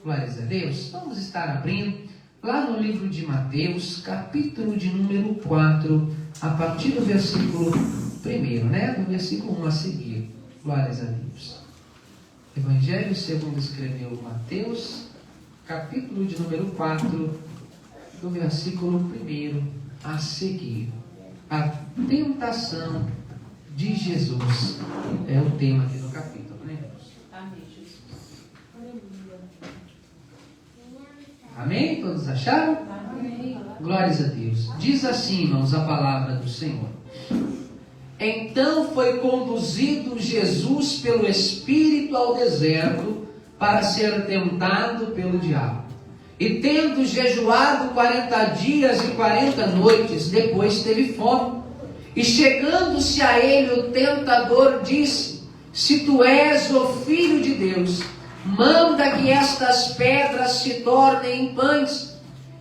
Glórias a Deus. Vamos estar abrindo lá no livro de Mateus, capítulo de número 4, a partir do versículo 1, né? Do versículo 1 a seguir. Glórias a Deus. Evangelho segundo escreveu Mateus, capítulo de número 4, do versículo 1 a seguir. A tentação de Jesus é o tema aqui do capítulo, né? Amém, Jesus. Amém? Todos acharam? Amém. Glórias a Deus. Diz assim, irmãos, a palavra do Senhor. Então foi conduzido Jesus pelo Espírito ao deserto para ser tentado pelo diabo. E tendo jejuado 40 dias e 40 noites, depois teve fome. E chegando-se a ele o tentador disse: se tu és o Filho de Deus, manda que estas pedras se tornem pães.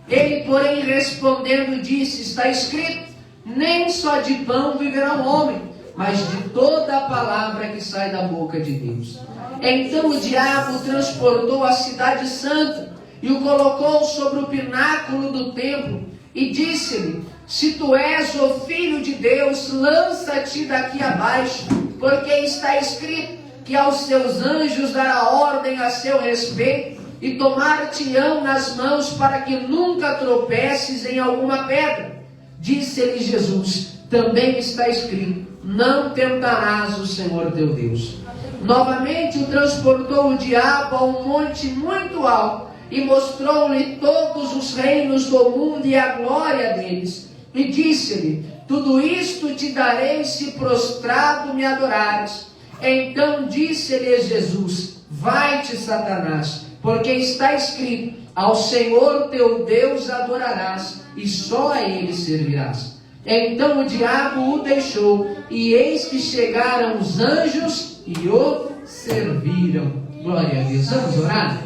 Ele, porém, respondendo, disse: está escrito, nem só de pão viverá o homem, mas de toda a palavra que sai da boca de Deus. Então o diabo o transportou à cidade santa e o colocou sobre o pináculo do templo e disse-lhe: se tu és o Filho de Deus, lança-te daqui abaixo, porque está escrito que aos seus anjos dará ordem a seu respeito e tomar-te-ão nas mãos para que nunca tropeces em alguma pedra. Disse-lhe Jesus: também está escrito, não tentarás o Senhor teu Deus. Novamente o transportou o diabo a um monte muito alto e mostrou-lhe todos os reinos do mundo e a glória deles. E disse-lhe: tudo isto te darei se prostrado me adorares. Então disse-lhe Jesus: vai-te, Satanás, porque está escrito, ao Senhor teu Deus adorarás, e só a ele servirás. Então o diabo o deixou, e eis que chegaram os anjos e o serviram. Glória a Deus. Vamos orar?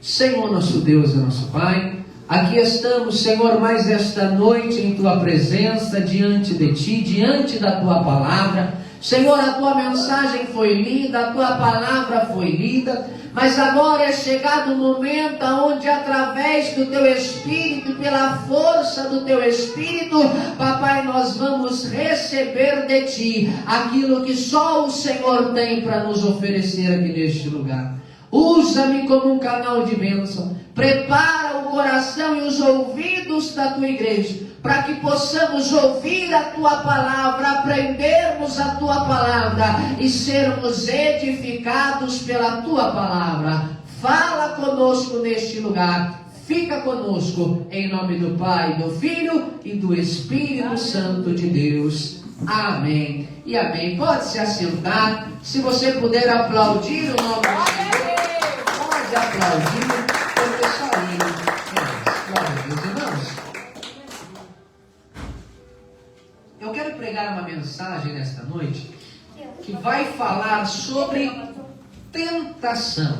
Senhor nosso Deus e nosso Pai, aqui estamos, Senhor, mais esta noite em Tua presença, diante de Ti, diante da Tua palavra. Senhor, a Tua mensagem foi lida, a Tua palavra foi lida, mas agora é chegado o momento onde, através do Teu Espírito, pela força do Teu Espírito, Papai, nós vamos receber de Ti aquilo que só o Senhor tem para nos oferecer aqui neste lugar. Usa-me como um canal de bênção. Prepara o coração e os ouvidos da Tua igreja, para que possamos ouvir a Tua palavra, aprendermos a Tua palavra e sermos edificados pela Tua palavra. Fala conosco neste lugar. Fica conosco, em nome do Pai, do Filho e do Espírito Santo de Deus. Amém e amém. Pode se assentar. Se você puder aplaudir o nome do Senhor, pode aplaudir, porque só Ele merece. Glória a Deus, irmãos. Eu quero pregar uma mensagem nesta noite que vai falar sobre tentação.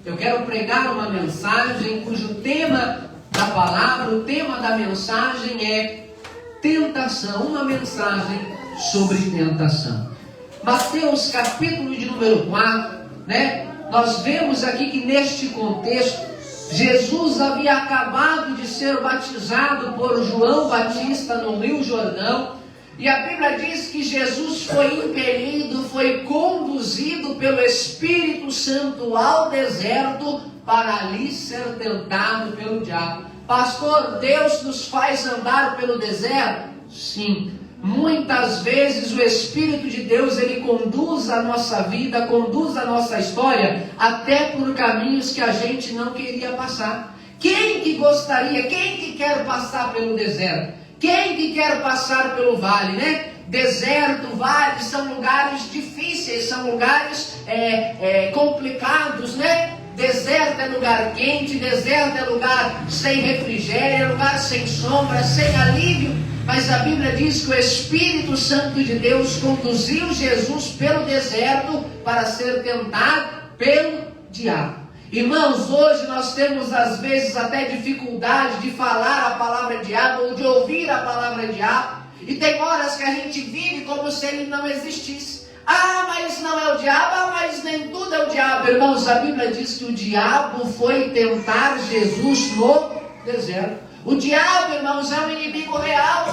Eu quero pregar uma mensagem cujo tema da palavra, o tema da mensagem é tentação. Uma mensagem sobre tentação. Mateus capítulo de número 4, né? Nós vemos aqui que neste contexto, Jesus havia acabado de ser batizado por João Batista no Rio Jordão. E a Bíblia diz que Jesus foi impelido, foi conduzido pelo Espírito Santo ao deserto para ali ser tentado pelo diabo. Pastor, Deus nos faz andar pelo deserto? Sim. Muitas vezes o Espírito de Deus, ele conduz a nossa vida, conduz a nossa história, até por caminhos que a gente não queria passar. Quem que gostaria, quem que quer passar pelo deserto? Quem que quer passar pelo vale, né? Deserto, vale, são lugares difíceis, são lugares complicados, né? Deserto é lugar quente, deserto é lugar sem refrigério, é lugar sem sombra, sem alívio. Mas a Bíblia diz que o Espírito Santo de Deus conduziu Jesus pelo deserto para ser tentado pelo diabo. Irmãos, hoje nós temos às vezes até dificuldade de falar a palavra diabo ou de ouvir a palavra diabo. E tem horas que a gente vive como se ele não existisse. Ah, mas não é o diabo, ah, mas nem tudo é o diabo. Irmãos, a Bíblia diz que o diabo foi tentar Jesus no deserto. O diabo, irmãos, é um inimigo real.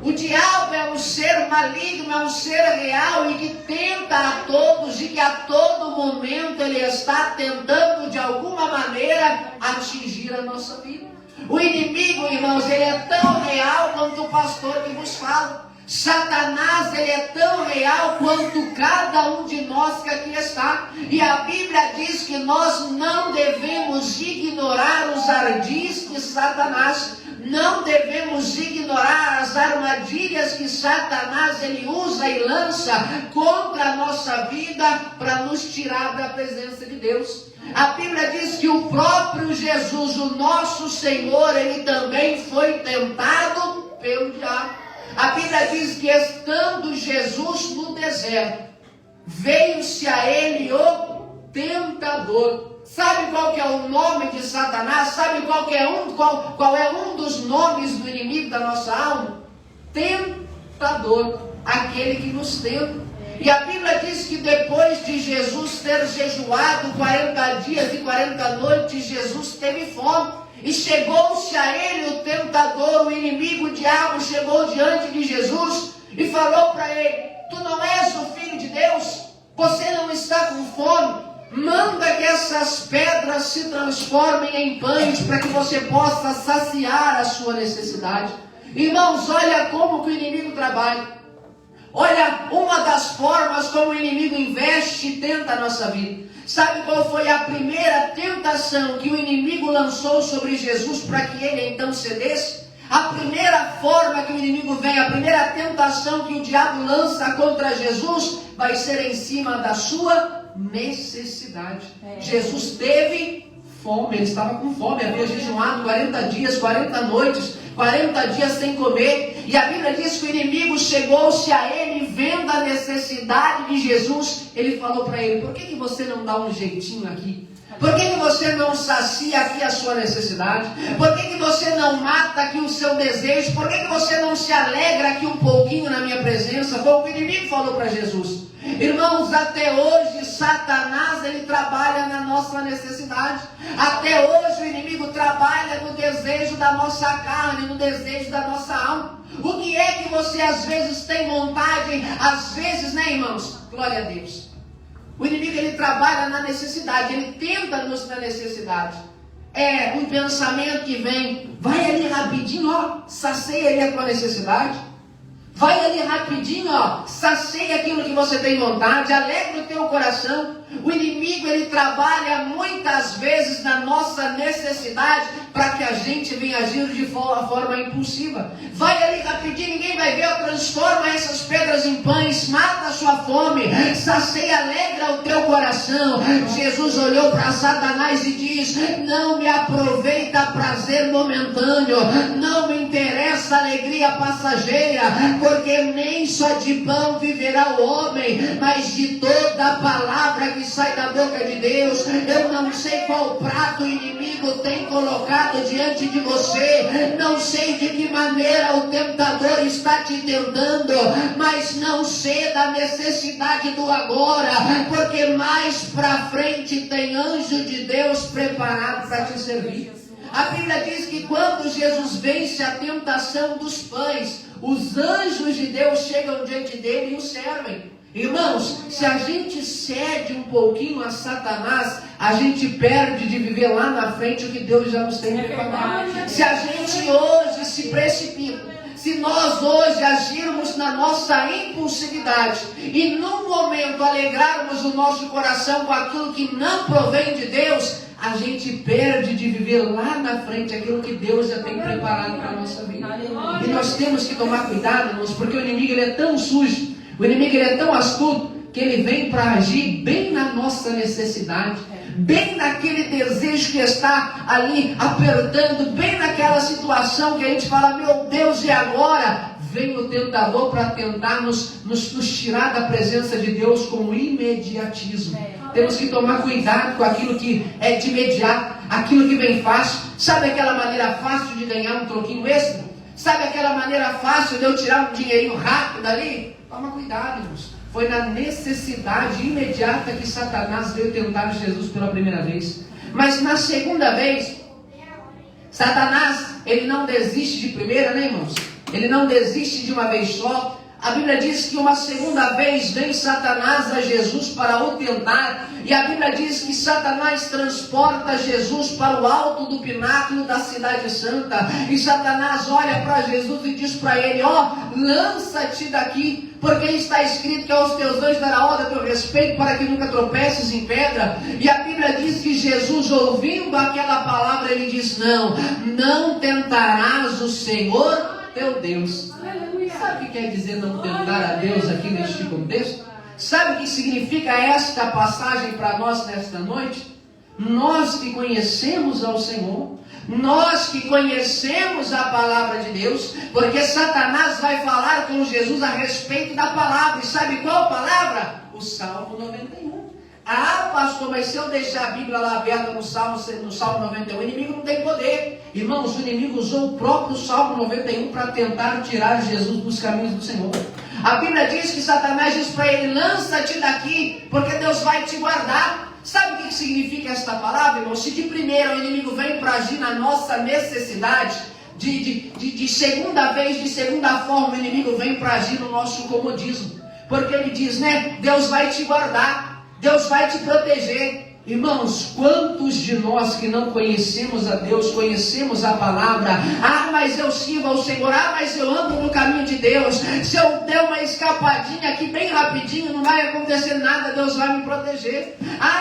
O diabo é um ser maligno, é um ser real e que tenta a todos e que a todo momento ele está tentando de alguma maneira atingir a nossa vida. O inimigo, irmãos, ele é tão real quanto o pastor que vos fala. Satanás, ele é tão real quanto cada um de nós que aqui está. E a Bíblia diz que nós não devemos ignorar os ardis de Satanás. Não devemos ignorar as armadilhas que Satanás ele usa e lança contra a nossa vida para nos tirar da presença de Deus. A Bíblia diz que o próprio Jesus, o nosso Senhor, ele também foi tentado pelo diabo. A Bíblia diz que estando Jesus no deserto, veio-se a ele o tentador. Sabe qual que é o nome de Satanás? Sabe qual é um dos nomes do inimigo da nossa alma? Tentador, aquele que nos tenta. E a Bíblia diz que depois de Jesus ter jejuado 40 dias e 40 noites, Jesus teve fome. E chegou-se a ele o tentador, o inimigo, o diabo, chegou diante de Jesus e falou para ele: tu não és o Filho de Deus? Você não está com fome? Manda que essas pedras se transformem em pães para que você possa saciar a sua necessidade. Irmãos, olha como que o inimigo trabalha. Olha uma das formas como o inimigo investe e tenta a nossa vida. Sabe qual foi a primeira tentação que o inimigo lançou sobre Jesus para que ele então cedesse? A primeira forma que o inimigo vem, a primeira tentação que o diabo lança contra Jesus vai ser em cima da sua necessidade. Jesus teve fome, ele estava com fome, havia jejuado 40 dias, 40 noites, 40 dias sem comer, e a Bíblia diz que o inimigo chegou-se a ele, vendo a necessidade de Jesus, ele falou para ele: por que você não dá um jeitinho aqui? Por que você não sacia aqui a sua necessidade? Por que você não mata aqui o seu desejo? Por que você não se alegra aqui um pouquinho na minha presença? Foi o que o inimigo falou para Jesus. Irmãos, até hoje Satanás ele trabalha na nossa necessidade. Até hoje o inimigo trabalha no desejo da nossa carne, no desejo da nossa alma. O que é que você às vezes tem vontade? Às vezes, né, irmãos? Glória a Deus. O inimigo ele trabalha na necessidade, ele tenta-nos na necessidade. É um pensamento que vem, vai ali rapidinho, ó, sacia ali a tua necessidade. Vai ali rapidinho, ó, sacia aquilo que você tem vontade, alegra o teu coração. O inimigo ele trabalha muitas vezes na nossa necessidade para que a gente venha agir de forma impulsiva. Vai ali rapidinho, ninguém vai ver, transforma essas pedras em pães, mata a sua fome, sacia, alegra o teu coração. Jesus olhou para Satanás e diz: não me aproveita prazer momentâneo, não me interessa alegria passageira, porque nem só de pão viverá o homem, mas de toda a palavra que sai da boca de Deus. Eu não sei qual prato o inimigo tem colocado diante de você, não sei de que maneira o tentador está te tentando, mas não ceda à necessidade do agora, porque mais para frente tem anjo de Deus preparado para te servir. A Bíblia diz que quando Jesus vence a tentação dos pães, os anjos de Deus chegam diante dele e o servem. Irmãos, se a gente cede um pouquinho a Satanás, a gente perde de viver lá na frente o que Deus já nos tem preparado. Se a gente hoje se precipita, se nós hoje agirmos na nossa impulsividade e num momento alegrarmos o nosso coração com aquilo que não provém de Deus, a gente perde de viver lá na frente aquilo que Deus já tem preparado para a nossa vida. E nós temos que tomar cuidado, irmãos, porque o inimigo ele é tão sujo, o inimigo ele é tão astuto, que ele vem para agir bem na nossa necessidade, bem naquele desejo que está ali apertando, bem naquela situação que a gente fala: meu Deus, e agora? Vem o tentador para tentar nos tirar da presença de Deus com imediatismo. Temos que tomar cuidado com aquilo que é de imediato, aquilo que vem fácil. Sabe aquela maneira fácil de ganhar um troquinho extra? Sabe aquela maneira fácil de eu tirar um dinheirinho rápido ali? Toma cuidado, irmãos. Foi na necessidade imediata que Satanás veio tentar Jesus pela primeira vez. Mas na segunda vez, Satanás, ele não desiste de primeira, né, irmãos? Ele não desiste de uma vez só. A Bíblia diz que uma segunda vez vem Satanás a Jesus para o tentar. E a Bíblia diz que Satanás transporta Jesus para o alto do pináculo da cidade santa. E Satanás olha para Jesus e diz para ele: lança-te daqui, porque está escrito que aos teus anjos dará ordem a teu respeito para que nunca tropeces em pedra. E a Bíblia diz que Jesus, ouvindo aquela palavra, ele diz: não tentarás o Senhor teu Deus. Sabe o que quer dizer não tentar a Deus aqui neste contexto? Sabe o que significa esta passagem para nós nesta noite? Nós que conhecemos ao Senhor, nós que conhecemos a palavra de Deus, porque Satanás vai falar com Jesus a respeito da palavra. E sabe qual palavra? O Salmo 91. Pastor, mas se eu deixar a Bíblia lá aberta no Salmo 91, o inimigo não tem poder. Irmãos, o inimigo usou o próprio Salmo 91 para tentar tirar Jesus dos caminhos do Senhor. A Bíblia diz que Satanás diz para ele: lança-te daqui, porque Deus vai te guardar. Sabe o que significa esta palavra, irmão? Se de primeira o inimigo vem para agir na nossa necessidade, de segunda vez, de segunda forma, o inimigo vem para agir no nosso comodismo. Porque ele diz, né? Deus vai te guardar, Deus vai te proteger. Irmãos, quantos de nós que não conhecemos a Deus, conhecemos a palavra: mas eu sirvo ao Senhor, mas eu ando no caminho de Deus, se eu der uma escapadinha aqui bem rapidinho, não vai acontecer nada, Deus vai me proteger.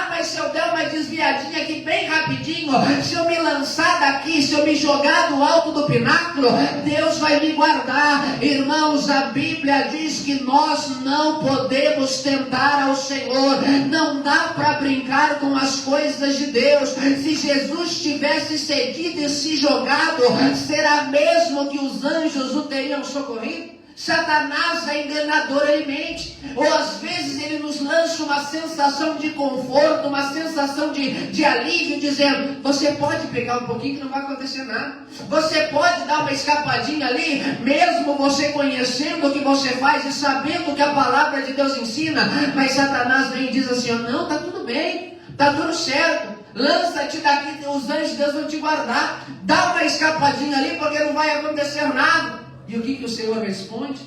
Mas se eu der uma desviadinha aqui bem rapidinho, se eu me lançar daqui, se eu me jogar do alto do pináculo, Deus vai me guardar. Irmãos, a Bíblia diz que nós não podemos tentar ao Senhor, não dá para brincar com as coisas de Deus. Se Jesus tivesse cedido e se jogado, será mesmo que os anjos o teriam socorrido? Satanás é enganador, ele mente. Ou às vezes ele nos lança uma sensação de conforto, uma sensação de alívio, dizendo: você pode pegar um pouquinho que não vai acontecer nada, você pode dar uma escapadinha ali, mesmo você conhecendo o que você faz e sabendo o que a palavra de Deus ensina. Mas Satanás vem e diz assim: não, está tudo bem, está tudo certo, lança-te daqui, os anjos de Deus vão te guardar, dá uma escapadinha ali porque não vai acontecer nada. E o que o Senhor responde?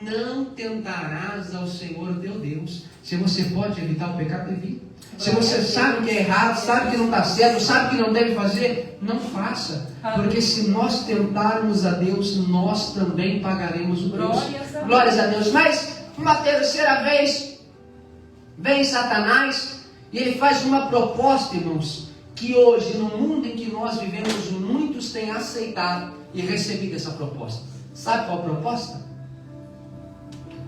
Não tentarás ao Senhor teu Deus. Se você pode evitar o pecado, evite. Se você sabe que é errado, sabe que não está certo, sabe que não deve fazer, não faça. Porque se nós tentarmos a Deus, nós também pagaremos o preço. Glórias a Deus. Mas uma terceira vez vem Satanás e ele faz uma proposta, irmãos, que hoje, no mundo em que nós vivemos, muitos têm aceitado e recebido essa proposta. Sabe qual a proposta?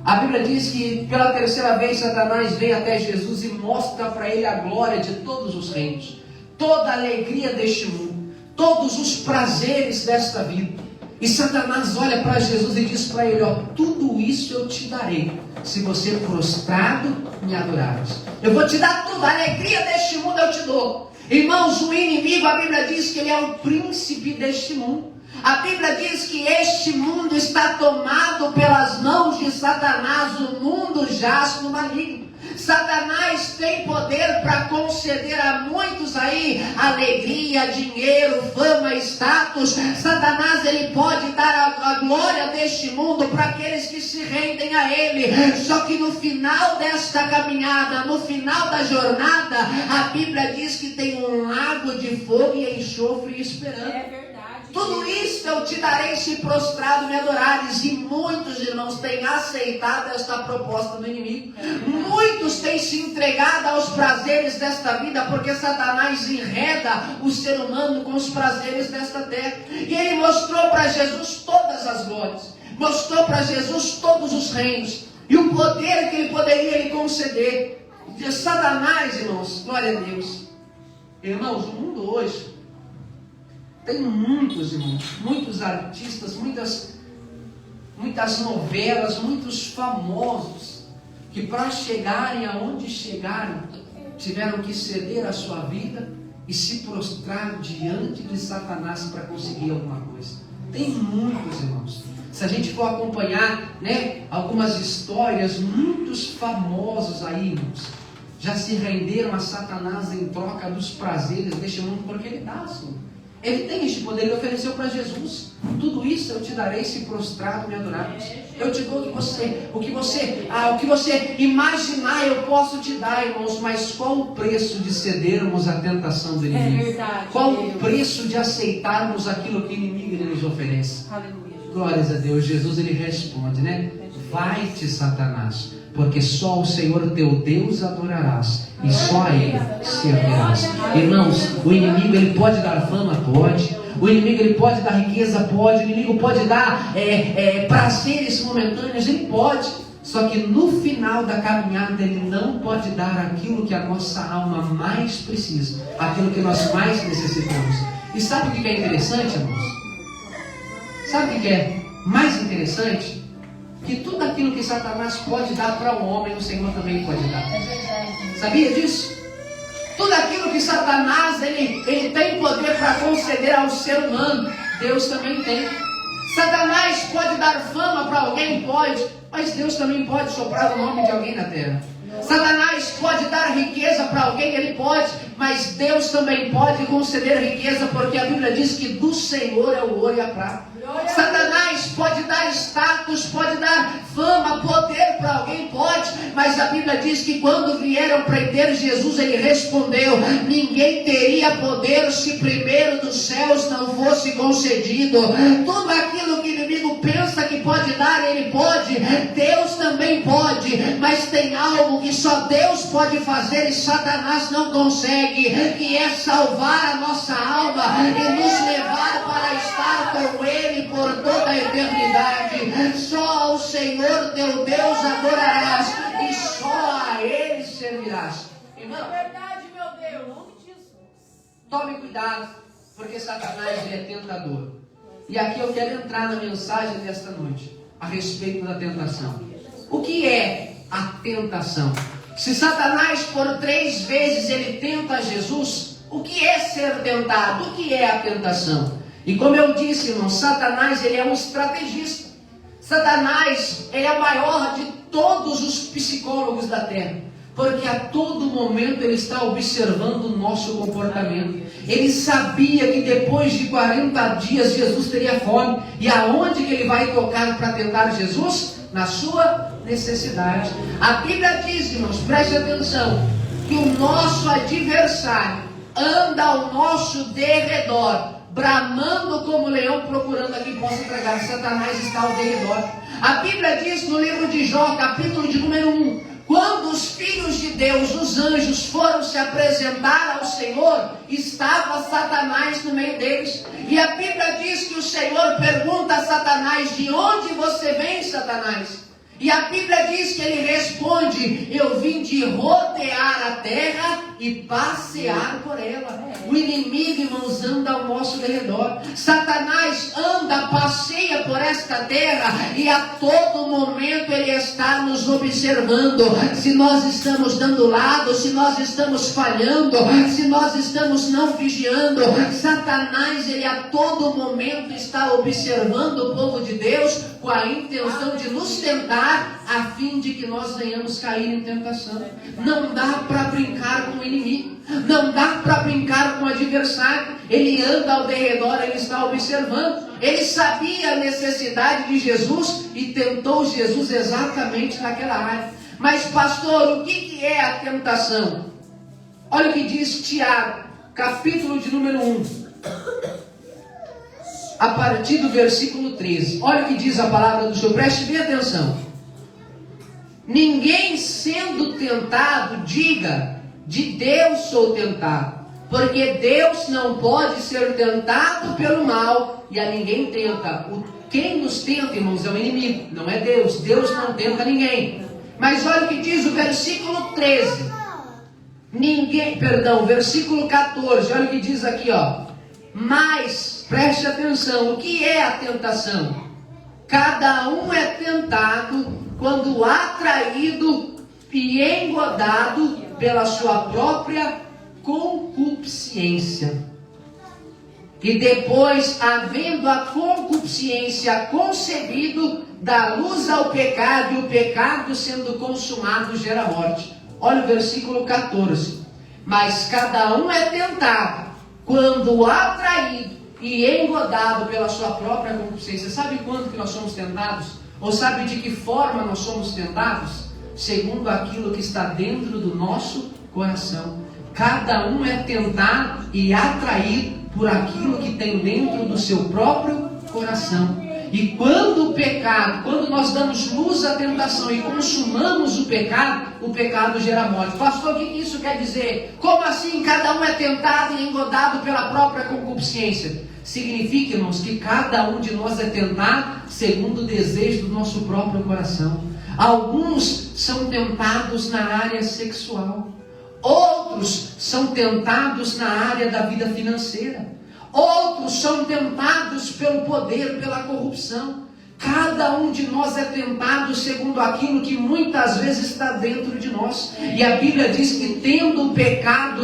A Bíblia diz que pela terceira vez Satanás vem até Jesus e mostra para ele a glória de todos os reinos, toda a alegria deste mundo, todos os prazeres desta vida. E Satanás olha para Jesus e diz para ele: tudo isso eu te darei, se você prostrado me adorares. Eu vou te dar tudo, a alegria deste mundo eu te dou. Irmãos, o inimigo, a Bíblia diz que ele é o príncipe deste mundo. A Bíblia diz que este mundo está tomado pelas mãos de Satanás. O mundo jaz no maligno. Satanás tem poder para conceder a muitos aí alegria, dinheiro, fama, status. Satanás, ele pode dar a glória deste mundo para aqueles que se rendem a ele. Só que no final desta caminhada, no final da jornada, a Bíblia diz que tem um lago de fogo e enxofre esperando. Tudo isso eu te darei se prostrado me adorares. E muitos irmãos têm aceitado esta proposta do inimigo. Muitos têm se entregado aos prazeres desta vida, porque Satanás enreda o ser humano com os prazeres desta terra. E ele mostrou para Jesus todas as glórias, mostrou para Jesus todos os reinos e o poder que ele poderia lhe conceder. De Satanás, irmãos, glória a Deus. Irmãos, o mundo hoje tem muitos, irmãos, muitos artistas, muitas novelas, muitos famosos, que para chegarem aonde chegaram, tiveram que ceder a sua vida e se prostrar diante de Satanás para conseguir alguma coisa. Tem muitos, irmãos. Se a gente for acompanhar, né, algumas histórias, muitos famosos aí, irmãos, já se renderam a Satanás em troca dos prazeres deste mundo, porque ele dá, assim. Ele tem este poder, ele ofereceu para Jesus. Tudo isso eu te darei se prostrado me adorares. Eu te dou o que você imaginar eu posso te dar, irmãos. Mas qual o preço de cedermos à tentação do inimigo? É verdade. Qual o preço de aceitarmos aquilo que o inimigo ele nos oferece? Aleluia. Glórias a Deus. Jesus ele responde, né? Vai-te, Satanás, porque só o Senhor teu Deus adorarás e só a Ele servirás. Irmãos, o inimigo ele pode dar fama? Pode. O inimigo ele pode dar riqueza? Pode. O inimigo pode dar prazeres momentâneos? Ele pode. Só que no final da caminhada ele não pode dar aquilo que a nossa alma mais precisa, aquilo que nós mais necessitamos. E sabe o que é interessante, irmãos? Sabe o que é mais interessante? Que tudo aquilo que Satanás pode dar para o homem, o Senhor também pode dar. Sabia disso? Tudo aquilo que Satanás ele tem poder para conceder ao ser humano, Deus também tem. Satanás pode dar fama para alguém? Pode. Mas Deus também pode soprar o nome de alguém na terra. Satanás pode dar riqueza para alguém? Ele pode. Mas Deus também pode conceder riqueza, porque a Bíblia diz que do Senhor é o ouro e a prata. Satanás pode dar status, pode dar fama, poder para alguém? Pode. Mas a Bíblia diz que quando vieram prender Jesus, ele respondeu: ninguém teria poder se primeiro dos céus não fosse concedido. Tudo aquilo que o inimigo pensa que pode dar, ele pode. Deus também pode. Mas tem algo que só Deus pode fazer e Satanás não consegue, que é salvar a nossa alma e nos levar para estar com Ele por toda a eternidade. Só ao Senhor teu Deus adorarás e só a Ele servirás. Irmão, É verdade, meu Deus. Nome disso. tome cuidado, porque Satanás ele é tentador. E aqui eu quero entrar na mensagem desta noite, a respeito da tentação. O que é a tentação? Se Satanás por 3 vezes ele tenta Jesus, o que é ser tentado? O que é a tentação? E como eu disse, irmão, Satanás ele é um estrategista. Satanás ele é o maior de todos os psicólogos da terra, porque a todo momento ele está observando o nosso comportamento. Ele sabia que depois de 40 dias Jesus teria fome. E aonde que ele vai tocar para tentar Jesus? Na sua necessidade. A Bíblia diz, irmãos, preste atenção, que o nosso adversário anda ao nosso derredor, bramando como leão, procurando a quem possa entregar. Satanás está ao derredor. A Bíblia diz no livro de Jó, capítulo de número 1, quando os filhos de Deus, os anjos, foram se apresentar ao Senhor, estava Satanás no meio deles. E a Bíblia diz que o Senhor pergunta a Satanás: de onde você vem, Satanás? E a Bíblia diz que ele responde: eu vim de rodear a terra e passear por ela. O inimigo, irmãos, anda ao nosso derredor. Satanás anda, passeia por esta terra e a todo momento ele está nos observando. Se nós estamos dando lado, se nós estamos falhando, se nós estamos não vigiando, Satanás ele a todo momento está observando o povo de Deus com a intenção de nos tentar, a fim de que nós venhamos cair em tentação. Não dá para brincar com o inimigo, não dá para brincar com o adversário. Ele anda ao derredor, ele está observando. Ele sabia a necessidade de Jesus e tentou Jesus exatamente naquela área. Mas pastor, o que é a tentação? Olha o que diz Tiago, capítulo de número 1, a partir do versículo 13. Olha o que diz a palavra do Senhor, preste bem atenção. Ninguém sendo tentado diga: de Deus sou tentado, porque Deus não pode ser tentado pelo mal, e a ninguém tenta. Quem nos tenta, irmãos, é o inimigo, não é Deus. Deus não tenta ninguém. Mas olha o que diz o versículo 13. Versículo 14, olha o que diz aqui, ó. Mas, preste atenção, o que é a tentação? Cada um é tentado quando atraído e engodado pela sua própria concupiscência. e depois, havendo a concupiscência concebido, dá luz ao pecado, e o pecado sendo consumado gera morte. Olha o versículo 14. Mas cada um é tentado quando atraído e engodado pela sua própria concupiscência. Sabe quando que nós somos tentados? Ou sabe de que forma nós somos tentados? Segundo aquilo que está dentro do nosso coração. Cada um é tentado e atraído por aquilo que tem dentro do seu próprio coração. E quando o pecado, quando nós damos luz à tentação e consumamos o pecado gera morte. Pastor, o que isso quer dizer? Como assim cada um é tentado e engodado pela própria concupiscência? Significa, irmãos, que cada um de nós é tentado segundo o desejo do nosso próprio coração. Alguns são tentados na área sexual. Outros são tentados na área da vida financeira. Outros são tentados pelo poder, pela corrupção. Cada um de nós é tentado segundo aquilo que muitas vezes está dentro de nós. E a Bíblia diz que tendo o pecado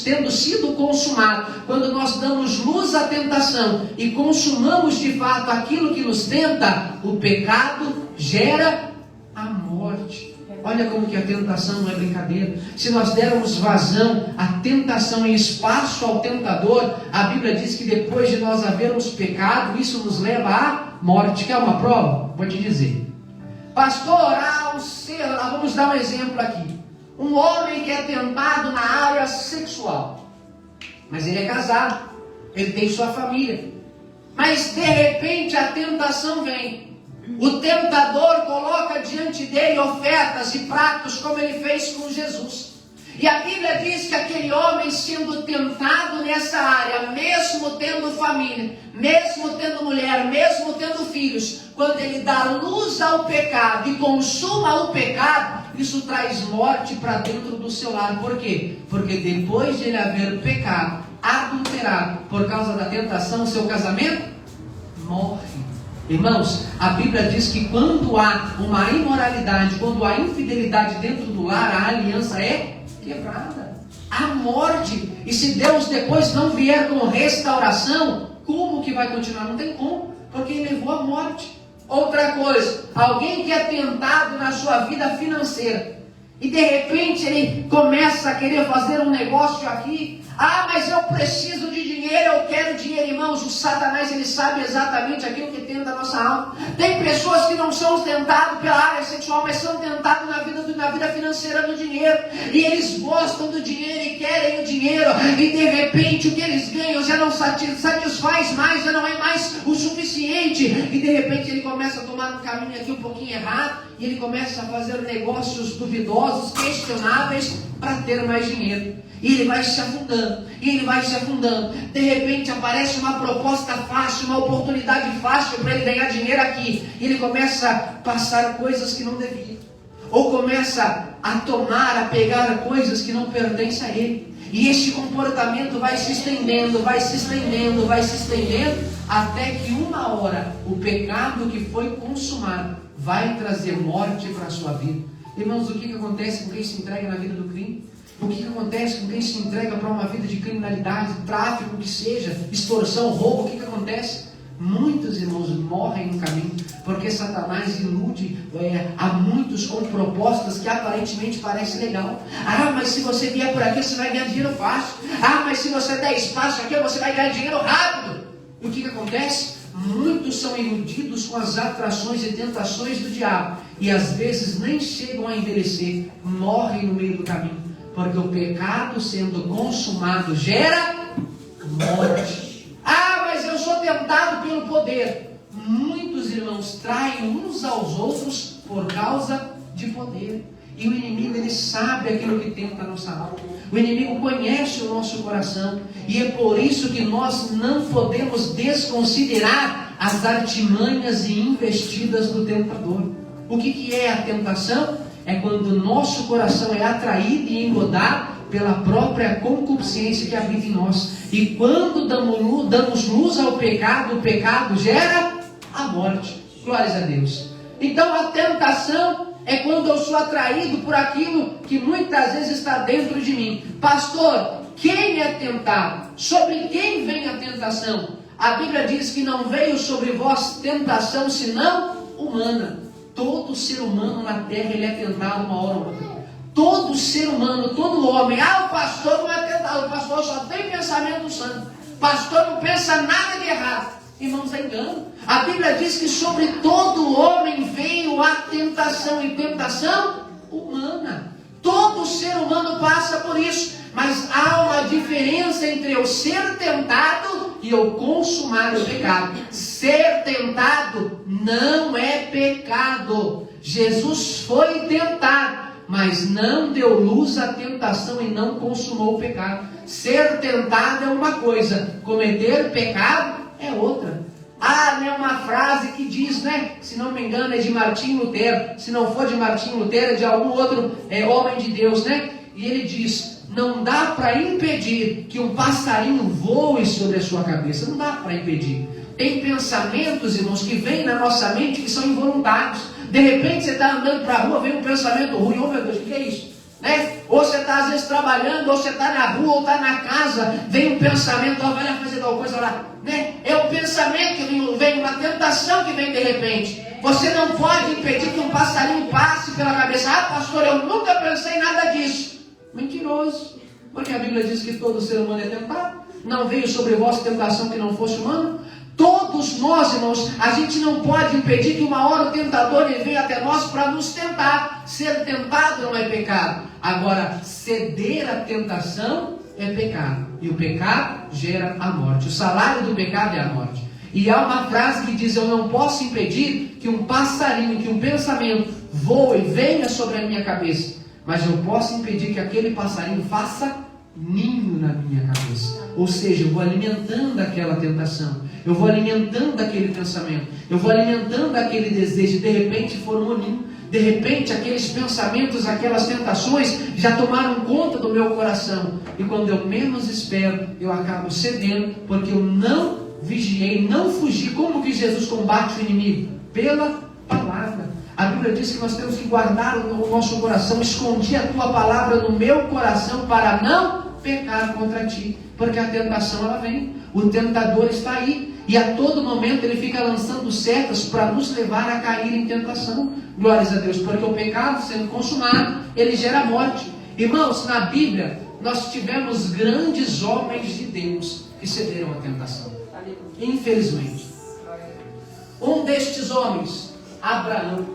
tendo sido consumado, quando nós damos luz à tentação e consumamos de fato aquilo que nos tenta, o pecado gera a morte. Olha como que a tentação não é brincadeira. Se nós dermos vazão à tentação e espaço ao tentador, a Bíblia diz que depois de nós havermos pecado, isso nos leva à morte. Quer uma prova? Vou te dizer. Pastor, vamos dar um exemplo aqui. Um homem que é tentado na área sexual, mas ele é casado, ele tem sua família, mas de repente a tentação vem. O tentador coloca diante dele ofertas e pratos, como ele fez com Jesus. E a Bíblia diz que aquele homem, sendo tentado nessa área, mesmo tendo família, mesmo tendo mulher, mesmo tendo filhos, quando ele dá luz ao pecado e consuma o pecado, isso traz morte para dentro do seu lar. Por quê? Porque depois de ele haver pecado, adulterado, por causa da tentação, seu casamento morre. Irmãos, a Bíblia diz que quando há uma imoralidade, quando há infidelidade dentro do lar, a aliança é quebrada. Há morte. E se Deus depois não vier com restauração, como que vai continuar? Não tem como, porque ele levou a morte. Outra coisa, alguém que é tentado na sua vida financeira, e de repente ele começa a querer fazer um negócio aqui. Mas eu preciso de dinheiro, eu quero dinheiro. Irmãos, o Satanás, ele sabe exatamente aquilo que tenta a nossa alma. Tem pessoas que não são tentadas pela área sexual, mas são tentadas na vida financeira do dinheiro. E eles gostam do dinheiro e querem o dinheiro. E de repente o que eles ganham já não satisfaz mais, já não é mais o suficiente. E de repente ele começa a tomar um caminho aqui um pouquinho errado. E ele começa a fazer negócios duvidosos, questionáveis, para ter mais dinheiro. E ele vai se afundando, e ele vai se afundando. De repente aparece uma proposta fácil, uma oportunidade fácil para ele ganhar dinheiro aqui. E ele começa a passar coisas que não devia. Ou começa a tomar, a pegar coisas que não pertencem a ele. E este comportamento vai se estendendo, vai se estendendo, vai se estendendo, até que uma hora o pecado que foi consumado vai trazer morte para a sua vida. Irmãos, o que acontece com quem se entrega na vida do crime? O que acontece com quem se entrega para uma vida de criminalidade, tráfico, que seja, extorsão, roubo? O que acontece? Muitos irmãos morrem no caminho, porque Satanás ilude a muitos com propostas que aparentemente parecem legal. Mas se você vier por aqui, você vai ganhar dinheiro fácil. Mas se você der espaço aqui, você vai ganhar dinheiro rápido. E o que acontece? Muitos são iludidos com as atrações e tentações do diabo, e às vezes nem chegam a envelhecer, morrem no meio do caminho. Porque o pecado sendo consumado gera morte. Mas eu sou tentado pelo poder. Muitos irmãos traem uns aos outros por causa de poder. E o inimigo, ele sabe aquilo que tenta a nossa alma. O inimigo conhece o nosso coração. E é por isso que nós não podemos desconsiderar as artimanhas e investidas do tentador. O que é a tentação? É quando o nosso coração é atraído e engodado pela própria concupiscência que habita em nós. E quando damos luz ao pecado, o pecado gera a morte. Glórias a Deus. Então a tentação é quando eu sou atraído por aquilo que muitas vezes está dentro de mim. Pastor, quem é tentado? Sobre quem vem a tentação? tentação. A Bíblia diz que não veio sobre vós tentação senão humana. Todo ser humano na terra ele é tentado uma hora ou outra. Todo ser humano, todo homem. O pastor não é tentado, o pastor só tem pensamento santo. O pastor não pensa nada de errado. Irmãos, é engano. A Bíblia diz que sobre todo homem veio a tentação, e tentação humana. Todo ser humano passa por isso. Mas há uma diferença entre eu ser tentado e eu consumar o pecado. Ser tentado não é pecado. Jesus foi tentado, mas não deu luz à tentação e não consumou o pecado. Ser tentado é uma coisa, cometer pecado é outra. Né, uma frase que diz, né, se não me engano é de Martinho Lutero, se não for de Martinho Lutero é de algum outro homem de Deus, né? E ele diz: não dá para impedir que um passarinho voe sobre a sua cabeça. Não dá para impedir. Tem pensamentos, irmãos, que vêm na nossa mente que são involuntários. De repente você está andando para a rua, vem um pensamento ruim. Oh meu Deus, o que é isso? Né? Ou você está às vezes trabalhando, ou você está na rua, ou está na casa, vem um pensamento, vai lá fazer tal coisa lá. Né? É um pensamento que vem, uma tentação que vem de repente. Você não pode impedir que um passarinho passe pela cabeça. Pastor, eu nunca pensei em nada disso. Mentiroso, porque a Bíblia diz que todo ser humano é tentado. Não veio sobre vós tentação que não fosse humano. Todos nós, irmãos, a gente não pode impedir que uma hora o tentador venha até nós para nos tentar. Ser tentado não é pecado. Agora, ceder à tentação é pecado. E o pecado gera a morte. O salário do pecado é a morte. E há uma frase que diz: eu não posso impedir que um passarinho, que um pensamento voe, venha sobre a minha cabeça, mas eu posso impedir que aquele passarinho faça ninho na minha cabeça. Ou seja, eu vou alimentando aquela tentação, eu vou alimentando aquele pensamento, eu vou alimentando aquele desejo. De repente formou ninho, de repente aqueles pensamentos, aquelas tentações já tomaram conta do meu coração. E quando eu menos espero, eu acabo cedendo, porque eu não vigiei, não fugi. Como que Jesus combate o inimigo? Pela palavra. A Bíblia diz que nós temos que guardar o nosso coração. Escondi a tua palavra no meu coração para não pecar contra ti. Porque a tentação ela vem. O tentador está aí. E a todo momento ele fica lançando setas para nos levar a cair em tentação. Glórias a Deus. Porque o pecado sendo consumado, ele gera morte. Irmãos, na Bíblia nós tivemos grandes homens de Deus que cederam à tentação. Infelizmente. Um destes homens, Abraão.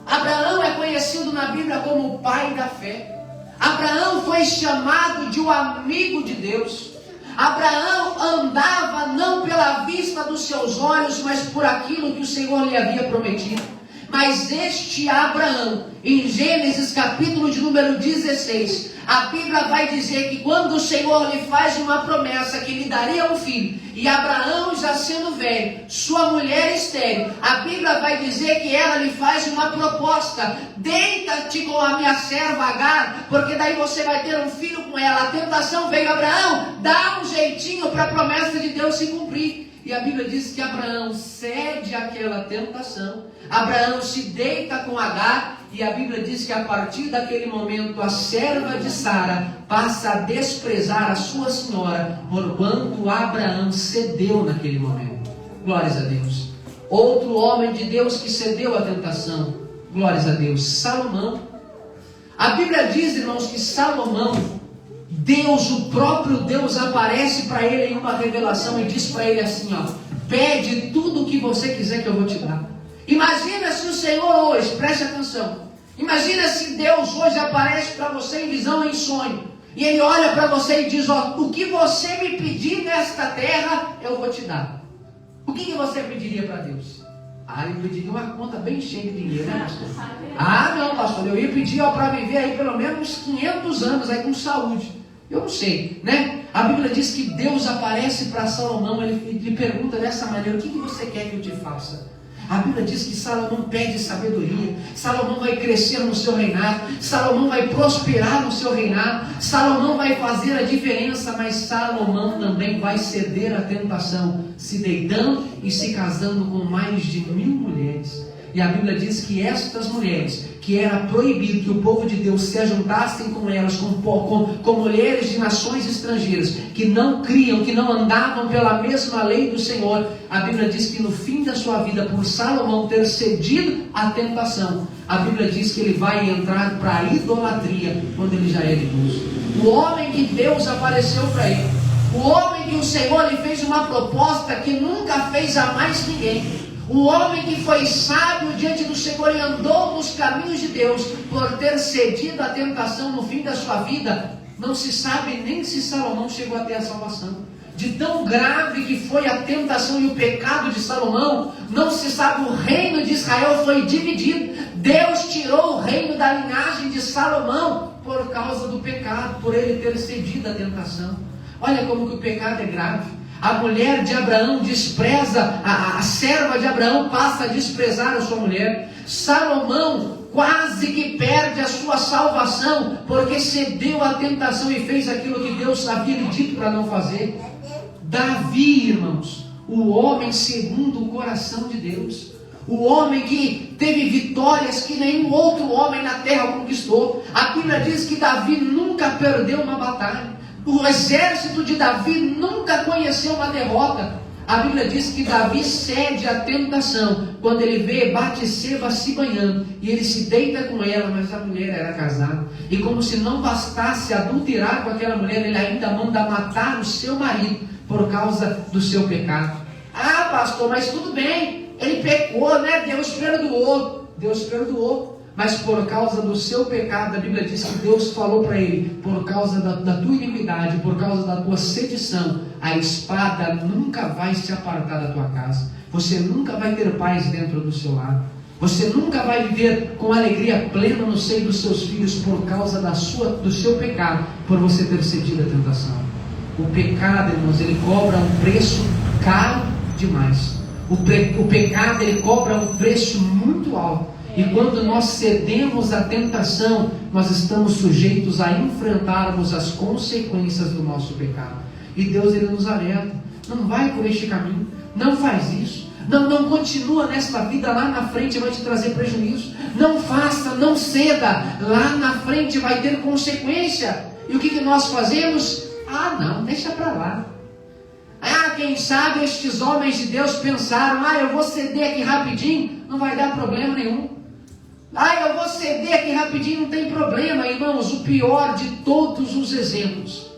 Abraão é conhecido na Bíblia como o pai da fé. Abraão foi chamado de um amigo de Deus. Abraão andava não pela vista dos seus olhos, mas por aquilo que o Senhor lhe havia prometido. Mas este Abraão, em Gênesis capítulo de número 16, a Bíblia vai dizer que quando o Senhor lhe faz uma promessa que lhe daria um filho, e Abraão já sendo velho, sua mulher estéril, a Bíblia vai dizer que ela lhe faz uma proposta: deita-te com a minha serva Agar, porque daí você vai ter um filho com ela. A tentação veio: Abraão, dá um jeitinho para a promessa de Deus se cumprir. E a Bíblia diz que Abraão cede àquela tentação. Abraão se deita com Agar, e a Bíblia diz que a partir daquele momento a serva de Sara passa a desprezar a sua senhora, porquanto Abraão cedeu naquele momento. Glórias a Deus. Outro homem de Deus que cedeu à tentação, glórias a Deus, Salomão. A Bíblia diz, irmãos, que Salomão, Deus, o próprio Deus, aparece para ele em uma revelação e diz para ele assim: pede tudo o que você quiser que eu vou te dar. Imagina se o Senhor hoje, preste atenção, imagina se Deus hoje aparece para você em visão, em sonho, e Ele olha para você e diz: o que você me pedir nesta terra, eu vou te dar. O que você pediria para Deus? Ele pediria uma conta bem cheia de dinheiro, né, pastor? Não, pastor, eu ia pedir para viver aí pelo menos 500 anos aí com saúde. Eu não sei, né? A Bíblia diz que Deus aparece para Salomão, ele lhe pergunta dessa maneira: o que você quer que eu te faça? A Bíblia diz que Salomão pede sabedoria. Salomão vai crescer no seu reinado. Salomão vai prosperar no seu reinado. Salomão vai fazer a diferença. Mas Salomão também vai ceder à tentação, se deitando e se casando com mais de 1000 mulheres. E a Bíblia diz que estas mulheres, que era proibido que o povo de Deus se ajuntassem com elas, com mulheres de nações estrangeiras, que não criam, que não andavam pela mesma lei do Senhor, a Bíblia diz que no fim da sua vida, por Salomão ter cedido à tentação, a Bíblia diz que ele vai entrar para a idolatria, quando ele já é idoso. O homem que Deus apareceu para ele, o homem que o Senhor lhe fez uma proposta que nunca fez a mais ninguém, o homem que foi sábio diante do Senhor e andou nos caminhos de Deus, por ter cedido à tentação no fim da sua vida, não se sabe nem se Salomão chegou até a salvação. De tão grave que foi a tentação e o pecado de Salomão, não se sabe, o reino de Israel foi dividido. Deus tirou o reino da linhagem de Salomão por causa do pecado, por ele ter cedido à tentação. Olha como que o pecado é grave. A mulher de Abraão despreza, a serva de Abraão passa a desprezar a sua mulher. Salomão quase que perde a sua salvação, porque cedeu à tentação e fez aquilo que Deus havia lhe dito para não fazer. Davi, irmãos, o homem segundo o coração de Deus, o homem que teve vitórias que nenhum outro homem na terra conquistou. A Bíblia diz que Davi nunca perdeu uma batalha. O exército de Davi nunca conheceu uma derrota. A Bíblia diz que Davi cede à tentação quando ele vê Batseba se banhando e ele se deita com ela, mas a mulher era casada. E como se não bastasse adulterar com aquela mulher, ele ainda manda matar o seu marido por causa do seu pecado. Ah, pastor, mas tudo bem, ele pecou, né? Deus perdoou. Mas por causa do seu pecado, a Bíblia diz que Deus falou para ele: por causa da tua iniquidade, por causa da tua sedição, a espada nunca vai se apartar da tua casa. Você nunca vai ter paz dentro do seu lar. Você nunca vai viver com alegria plena no seio dos seus filhos por causa do seu pecado, por você ter cedido à tentação. O pecado, irmãos, ele cobra um preço caro demais. O pecado, ele cobra um preço muito alto. E quando nós cedemos à tentação, nós estamos sujeitos a enfrentarmos as consequências do nosso pecado. E Deus, ele nos alerta: não vai por este caminho, não faz isso, não continua nesta vida, lá na frente vai te trazer prejuízo. Não faça, não ceda, lá na frente vai ter consequência. E o que nós fazemos? Ah, não, deixa para lá. Ah, quem sabe estes homens de Deus pensaram: ah, eu vou ceder aqui rapidinho, não vai dar problema nenhum. Ah, eu vou ceder aqui rapidinho, não tem problema. Irmãos, o pior de todos os exemplos,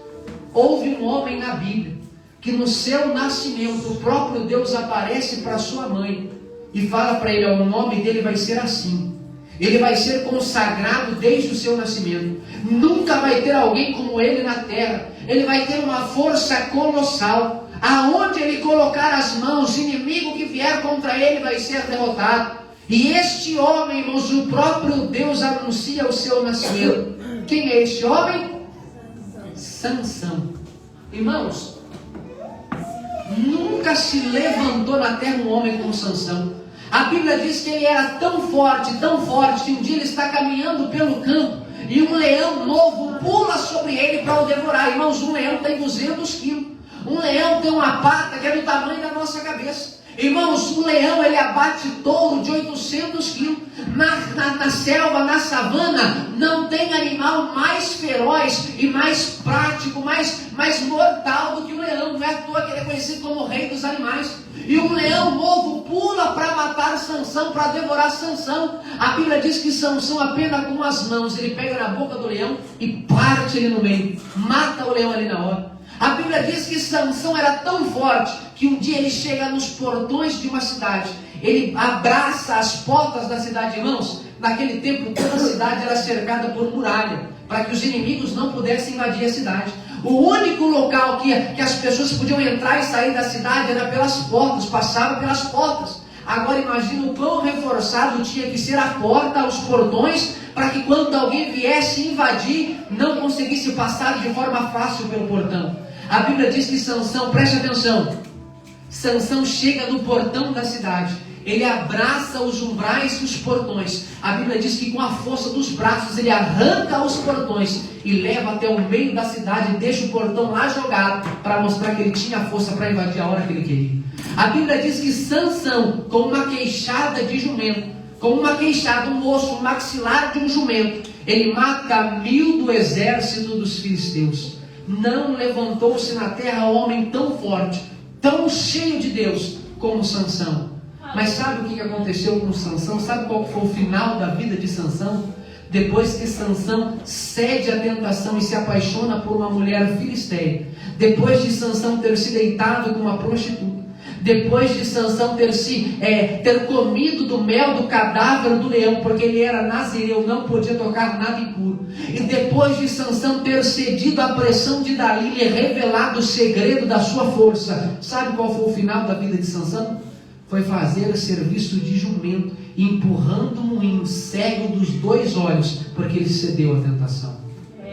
houve um homem na Bíblia, que no seu nascimento, o próprio Deus aparece para sua mãe, e fala para ele: o nome dele vai ser assim, ele vai ser consagrado desde o seu nascimento, nunca vai ter alguém como ele na terra, ele vai ter uma força colossal, aonde ele colocar as mãos, inimigo que vier contra ele vai ser derrotado. E este homem, irmãos, o próprio Deus anuncia o seu nascimento. Quem é este homem? Sansão. Irmãos, nunca se levantou na terra um homem como Sansão. A Bíblia diz que ele era tão forte, que um dia ele está caminhando pelo campo e um leão novo pula sobre ele para o devorar. Irmãos, um leão tem 200 quilos. Um leão tem uma pata que é do tamanho da nossa cabeça. Irmãos, um leão, ele abate touro de 800 quilos. Na selva, na savana, não tem animal mais feroz e mais prático, mais mortal do que o leão. Não é à toa que ele é conhecido como o rei dos animais. E um leão novo pula para matar Sansão, para devorar Sansão. A Bíblia diz que Sansão, apenas com as mãos, ele pega na boca do leão e parte ele no meio, mata o leão ali na hora. A Bíblia diz que Sansão era tão forte que um dia ele chega nos portões de uma cidade, ele abraça as portas da cidade. Irmãos, naquele tempo toda a cidade era cercada por muralha, para que os inimigos não pudessem invadir a cidade. O único local que as pessoas podiam entrar e sair da cidade era pelas portas, passavam pelas portas. Agora imagina o quão reforçado tinha que ser a porta, os portões, para que quando alguém viesse invadir, não conseguisse passar de forma fácil pelo portão. A Bíblia diz que Sansão, preste atenção, Sansão chega no portão da cidade, ele abraça os umbrais dos portões. A Bíblia diz que com a força dos braços ele arranca os portões e leva até o meio da cidade e deixa o portão lá jogado, para mostrar que ele tinha força para invadir a hora que ele queria. A Bíblia diz que Sansão, com uma queixada de jumento, com uma queixada, um osso, um maxilar de um jumento, ele mata 1000 do exército dos filisteus. Não levantou-se na terra homem tão forte, tão cheio de Deus como Sansão. Mas sabe o que aconteceu com Sansão? Sabe qual foi o final da vida de Sansão? Depois que Sansão cede à tentação e se apaixona por uma mulher filisteia, depois de Sansão ter se deitado com uma prostituta, depois de Sansão ter comido do mel do cadáver do leão, porque ele era nazireu, não podia tocar nada impuro, e depois de Sansão ter cedido à pressão de Dalila e revelado o segredo da sua força, sabe qual foi o final da vida de Sansão? Foi fazer serviço de jumento, empurrando um moinho cego dos 2 olhos, porque ele cedeu à tentação.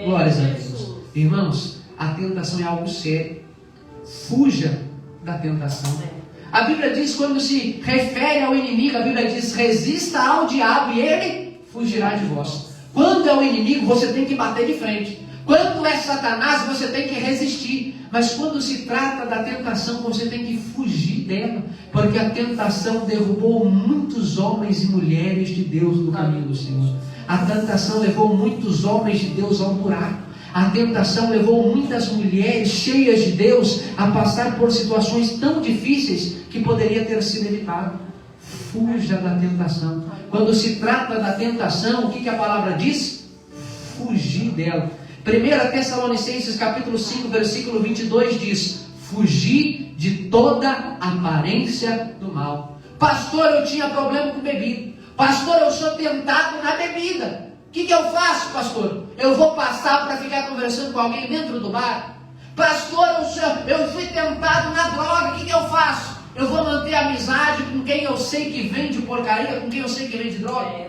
Glórias a Deus. Irmãos, a tentação é algo sério. Fuja da tentação. A Bíblia diz, quando se refere ao inimigo, a Bíblia diz: resista ao diabo e ele fugirá de vós. Quando é o inimigo, você tem que bater de frente. Quando é Satanás, você tem que resistir. Mas quando se trata da tentação, você tem que fugir dela, porque a tentação derrubou muitos homens e mulheres de Deus do caminho do Senhor. A tentação levou muitos homens de Deus ao buraco. A tentação levou muitas mulheres cheias de Deus a passar por situações tão difíceis que poderia ter sido evitado. Fuja da tentação. Quando se trata da tentação, o que a palavra diz? Fugir dela. 1 Tessalonicenses capítulo 5, versículo 22 diz: fugir de toda aparência do mal. Pastor, eu tinha problema com bebida. Pastor, eu sou tentado na bebida. O que eu faço, pastor? Eu vou passar para ficar conversando com alguém dentro do bar? Pastor, eu fui tentado na droga. O que eu faço? Eu vou manter amizade com quem eu sei que vende porcaria, com quem eu sei que vende droga?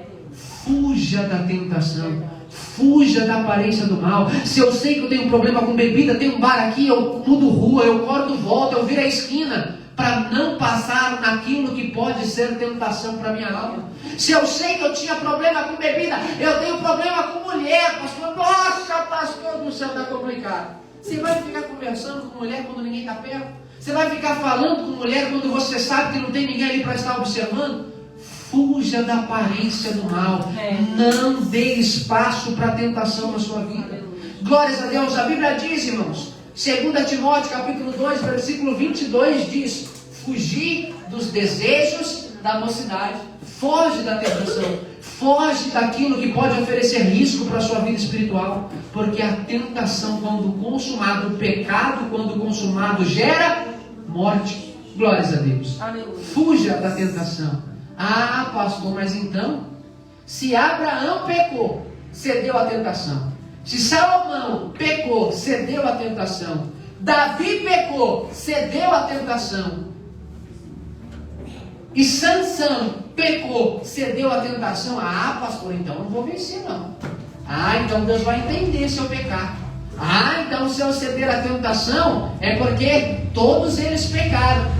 Fuja da tentação. Fuja da aparência do mal. Se eu sei que eu tenho um problema com bebida, tem um bar aqui, eu mudo rua, eu corto volta, eu viro a esquina, para não passar naquilo que pode ser tentação para minha alma. Se eu sei que eu tinha problema com bebida, eu tenho problema com mulher, pastor. Nossa, pastor do céu, está complicado. Você vai ficar conversando com mulher quando ninguém está perto? Você vai ficar falando com mulher quando você sabe que não tem ninguém ali para estar observando? Fuja da aparência do mal. Não dê espaço para tentação na sua vida. Glórias a Deus. A Bíblia diz, irmãos, 2 Timóteo capítulo 2, versículo 22 diz: fugir dos desejos da mocidade. Foge da tentação. Foge daquilo que pode oferecer risco para a sua vida espiritual. Porque a tentação, quando consumado, o pecado, quando consumado, gera morte. Glórias a Deus. Aleluia. Fuja da tentação. Ah, pastor, mas então, se Abraão pecou, cedeu à tentação. Se Salomão pecou, cedeu à tentação. Davi pecou, cedeu à tentação. E Sansão pecou, cedeu à tentação. Ah, pastor, então eu não vou vencer não. Ah, então Deus vai entender se eu pecar. Ah, então se eu ceder à tentação, é porque todos eles pecaram.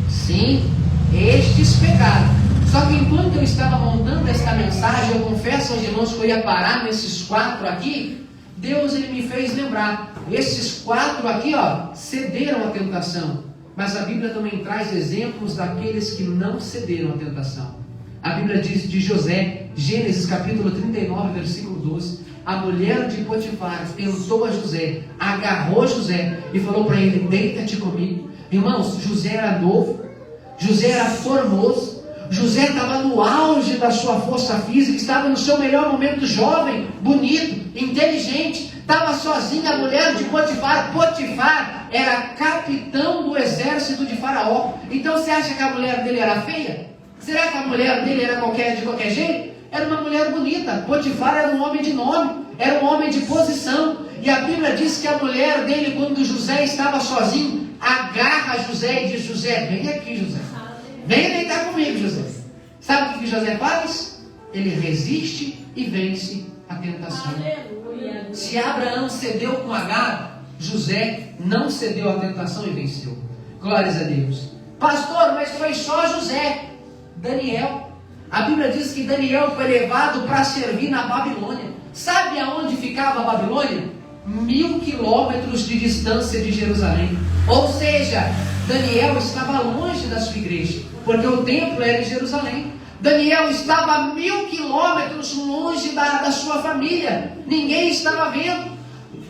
Sim, estes pecaram. Só que enquanto eu estava montando esta mensagem, eu confesso aos irmãos que eu ia parar nesses 4 aqui. Deus, ele me fez lembrar. Esses 4 aqui, cederam à tentação. Mas a Bíblia também traz exemplos daqueles que não cederam à tentação. A Bíblia diz de José, Gênesis capítulo 39, versículo 12. A mulher de Potifar tentou a José, agarrou José e falou para ele: deita-te comigo. Irmãos, José era novo, José era formoso. José estava no auge da sua força física, estava no seu melhor momento, jovem, bonito, inteligente, estava sozinha. A mulher de Potifar, Potifar era capitão do exército de Faraó. Então você acha que a mulher dele era feia? Será que a mulher dele era de qualquer jeito? Era uma mulher bonita. Potifar era um homem de nome, era um homem de posição. E a Bíblia diz que a mulher dele, quando José estava sozinho, agarra José e diz: José, vem aqui, José. Venha deitar comigo, José. Sabe o que José faz? Ele resiste e vence a tentação. Aleluia. Se Abraão cedeu com Agar, José não cedeu à tentação e venceu. Glórias a Deus. Pastor, mas foi só José. Daniel. A Bíblia diz que Daniel foi levado para servir na Babilônia. Sabe aonde ficava a Babilônia? 1000 quilômetros de distância de Jerusalém. Ou seja, Daniel estava longe da sua igreja, porque o templo era em Jerusalém. Daniel estava a 1000 quilômetros longe da sua família. Ninguém estava vendo.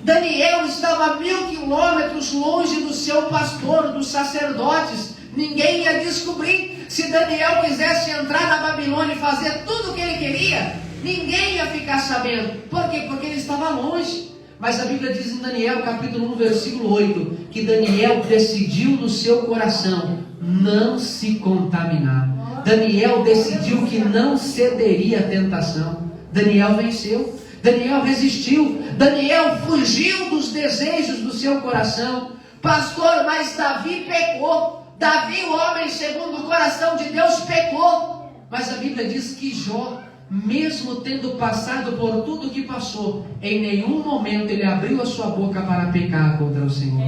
Daniel estava a 1000 quilômetros longe do seu pastor, dos sacerdotes. Ninguém ia descobrir. Se Daniel quisesse entrar na Babilônia e fazer tudo o que ele queria, ninguém ia ficar sabendo. Por quê? Porque ele estava longe. Mas a Bíblia diz em Daniel capítulo 1, versículo 8, que Daniel decidiu no seu coração não se contaminar. Daniel decidiu que não cederia à tentação. Daniel venceu. Daniel resistiu. Daniel fugiu dos desejos do seu coração. Pastor, mas Davi pecou. Davi, o homem segundo o coração de Deus, pecou. Mas a Bíblia diz que Jó, mesmo tendo passado por tudo o que passou, em nenhum momento ele abriu a sua boca para pecar contra o Senhor.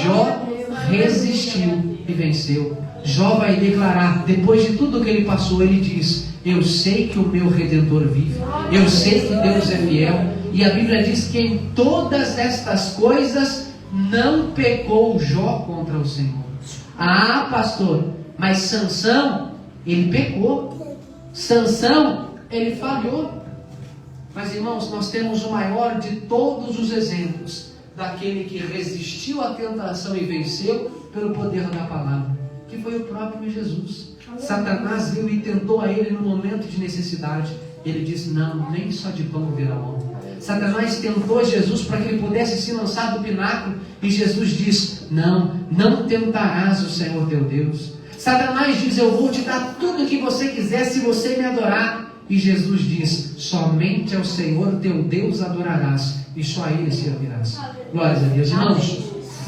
Jó resistiu e venceu. Jó vai declarar, depois de tudo que ele passou, ele diz: eu sei que o meu Redentor vive, eu sei que Deus é fiel. E a Bíblia diz que em todas estas coisas não pecou Jó contra o Senhor. Ah, pastor, mas Sansão, ele pecou. Sansão, ele falhou. Mas irmãos, nós temos o maior de todos os exemplos daquele que resistiu à tentação e venceu pelo poder da palavra, que foi o próprio Jesus. Satanás veio e tentou a ele no momento de necessidade. Ele disse: não, nem só de pão viverá o homem. Satanás tentou Jesus para que ele pudesse se lançar do pináculo, e Jesus diz: não tentarás o Senhor teu Deus. Satanás diz: eu vou te dar tudo o que você quiser se você me adorar. E Jesus diz: somente ao Senhor teu Deus adorarás, e só a Ele servirás. Glórias a Deus. Irmãos,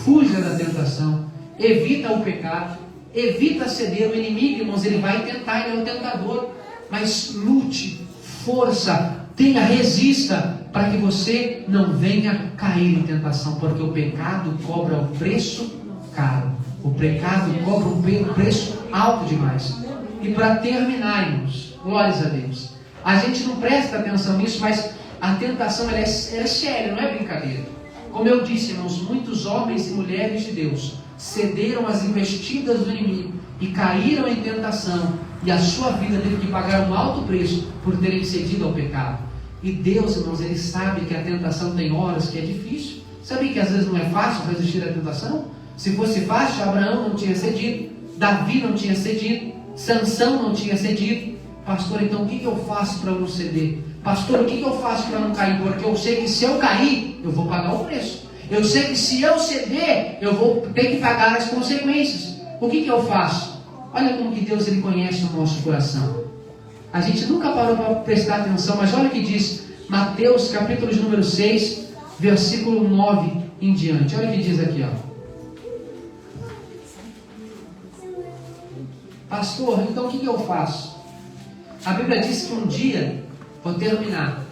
fuja da tentação, evita o pecado, evita ceder. O inimigo, irmãos, ele vai tentar, ele é o tentador. Mas lute, força, resista, para que você não venha cair em tentação, porque o pecado cobra um preço caro. O pecado cobra um preço alto demais. E para terminar, irmãos, glórias a Deus, a gente não presta atenção nisso, mas a tentação ela é séria, não é brincadeira. Como eu disse, irmãos, muitos homens e mulheres de Deus cederam às investidas do inimigo e caíram em tentação, e a sua vida teve que pagar um alto preço por terem cedido ao pecado. E Deus, irmãos, Ele sabe que a tentação tem horas que é difícil. Sabe que às vezes não é fácil resistir à tentação? Se fosse fácil, Abraão não tinha cedido, Davi não tinha cedido, Sansão não tinha cedido. Pastor, então o que eu faço para não ceder? Pastor, o que eu faço para não cair? Porque eu sei que se eu cair, eu vou pagar o preço. Eu sei que se eu ceder, eu vou ter que pagar as consequências. O que eu faço? Olha como que Deus ele conhece o nosso coração. A gente nunca parou para prestar atenção, mas olha o que diz Mateus capítulo de número 6, versículo 9 em diante. Olha o que diz aqui, ó. Pastor, então o que eu faço? A Bíblia diz que um dia, vou terminar,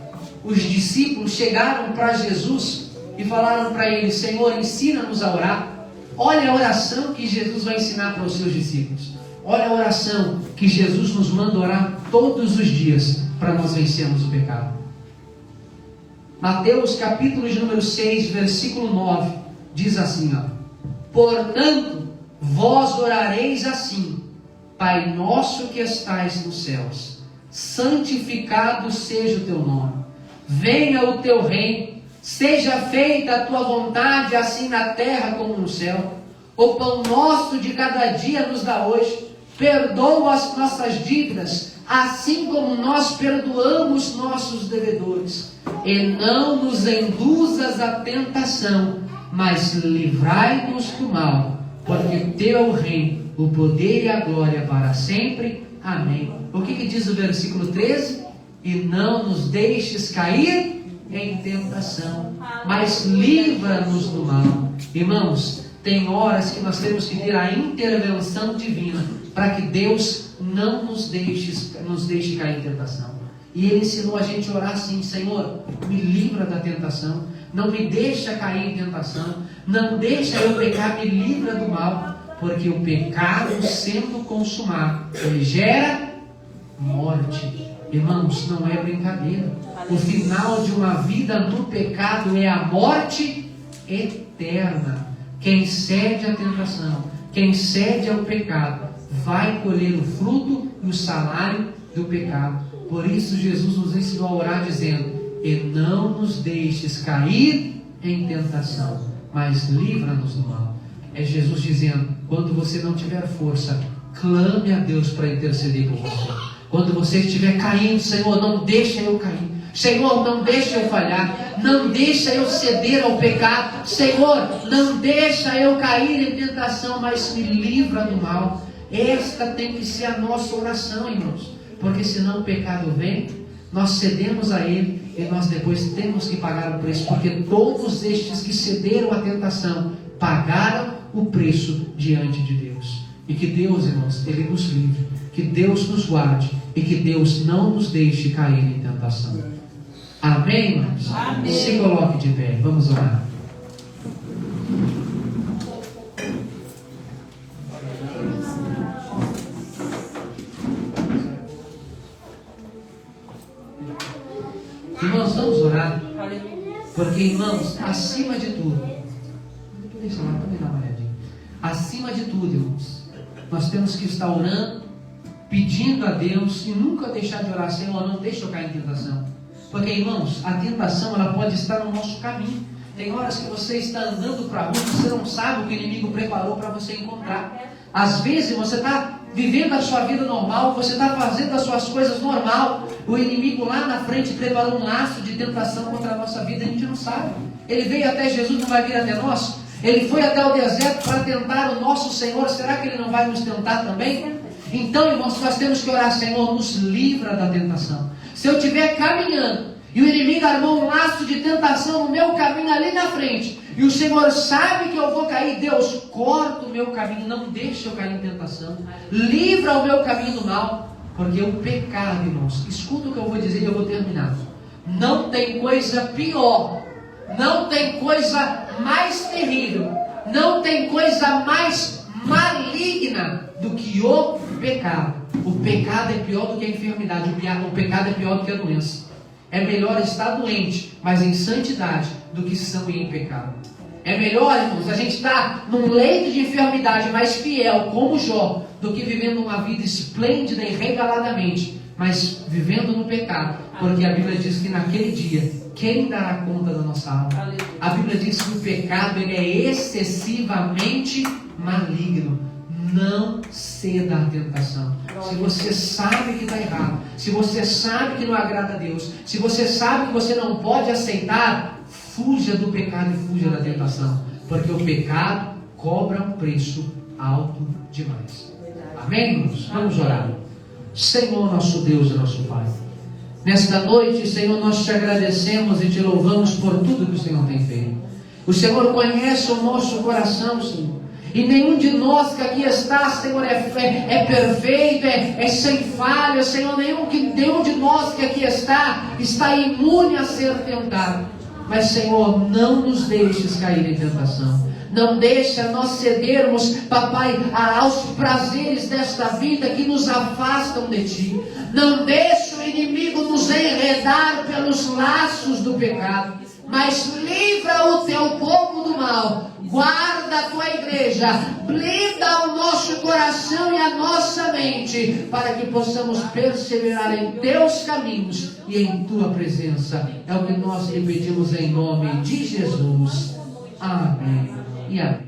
os discípulos chegaram para Jesus e falaram para ele: Senhor, ensina-nos a orar. Olha a oração que Jesus vai ensinar para os seus discípulos. Olha a oração que Jesus nos manda orar todos os dias para nós vencermos o pecado. Mateus capítulo de número 6, versículo 9, diz assim, ó: portanto, vós orareis assim: Pai nosso que estais nos céus, santificado seja o teu nome. Venha o teu reino, seja feita a tua vontade, assim na terra como no céu. O pão nosso de cada dia nos dá hoje. Perdoa as nossas dívidas, assim como nós perdoamos nossos devedores. E não nos induzas à tentação, mas livrai-nos do mal, porque teu é o reino, o poder e a glória para sempre. Amém. O que diz o versículo 13? E não nos deixes cair em tentação, mas livra-nos do mal. Irmãos, tem horas que nós temos que ter a intervenção divina para que Deus não nos deixe cair em tentação. E Ele ensinou a gente a orar assim: Senhor, me livra da tentação, não me deixa cair em tentação, não deixa eu pecar, me livra do mal, porque o pecado sendo consumado, ele gera morte. Irmãos, não é brincadeira. O final de uma vida no pecado é a morte eterna. Quem cede à tentação, quem cede ao pecado, vai colher o fruto e o salário do pecado. Por isso Jesus nos ensinou a orar dizendo: e não nos deixes cair em tentação, mas livra-nos do mal. É Jesus dizendo: quando você não tiver força, clame a Deus para interceder por você. Quando você estiver caindo, Senhor, não deixa eu cair. Senhor, não deixa eu falhar. Não deixa eu ceder ao pecado. Senhor, não deixa eu cair em tentação, mas me livra do mal. Esta tem que ser a nossa oração, irmãos. Porque senão o pecado vem, nós cedemos a ele e nós depois temos que pagar o preço. Porque todos estes que cederam à tentação pagaram o preço diante de Deus. E que Deus, irmãos, Ele nos livre. Que Deus nos guarde. E que Deus não nos deixe cair em tentação. Amém, irmãos? Amém. Se coloque de pé. Vamos orar. Irmãos, vamos orar. Porque, irmãos, acima de tudo, deixa lá, também dá uma olhadinha. Acima de tudo, irmãos, nós temos que estar orando, pedindo a Deus e nunca deixar de orar: Senhor, não deixa eu cair em tentação. Porque, irmãos, a tentação ela pode estar no nosso caminho. Tem horas que você está andando para a rua e você não sabe o que o inimigo preparou para você encontrar. Às vezes você está vivendo a sua vida normal, você está fazendo as suas coisas normal. O inimigo lá na frente preparou um laço de tentação contra a nossa vida, a gente não sabe. Ele veio até Jesus, não vai vir até nós? Ele foi até o deserto para tentar o nosso Senhor, será que Ele não vai nos tentar também? Então, irmãos, nós temos que orar: Senhor, nos livra da tentação. Se eu estiver caminhando e o inimigo armou um laço de tentação no meu caminho ali na frente, e o Senhor sabe que eu vou cair, Deus, corta o meu caminho, não deixa eu cair em tentação, livra o meu caminho do mal. Porque o pecado, irmãos, escuta o que eu vou dizer e eu vou terminar. Não tem coisa pior, não tem coisa mais terrível, não tem coisa mais maligna do que o pecado. O pecado é pior do que a enfermidade, o pecado é pior do que a doença. É melhor estar doente, mas em santidade, do que são e em pecado. É melhor, irmãos, a gente estar num leito de enfermidade, mas fiel, como Jó, do que vivendo uma vida esplêndida e regaladamente, mas vivendo no pecado. Porque a Bíblia diz que naquele dia, quem dará conta da nossa alma? A Bíblia diz que o pecado ele é excessivamente maligno. Não ceda à tentação. Se você sabe que está errado, se você sabe que não agrada a Deus, se você sabe que você não pode aceitar, fuja do pecado e fuja da tentação. Porque o pecado cobra um preço alto demais. Amém, irmãos? Vamos orar. Senhor, nosso Deus e nosso Pai, nesta noite, Senhor, nós te agradecemos e te louvamos por tudo que o Senhor tem feito. O Senhor conhece o nosso coração, Senhor. E nenhum de nós que aqui está, Senhor, é perfeito, é sem falha, Senhor. Nenhum de nós que aqui está imune a ser tentado. Mas, Senhor, não nos deixes cair em tentação. Não deixa nós cedermos, papai, aos prazeres desta vida que nos afastam de Ti. Não deixa o inimigo nos enredar pelos laços do pecado. Mas livra o Teu povo do mal. Guarda a Tua igreja. Blinda o nosso coração e a nossa mente, para que possamos perseverar em Teus caminhos e em Tua presença. É o que nós lhe pedimos em nome de Jesus. Amém e amém.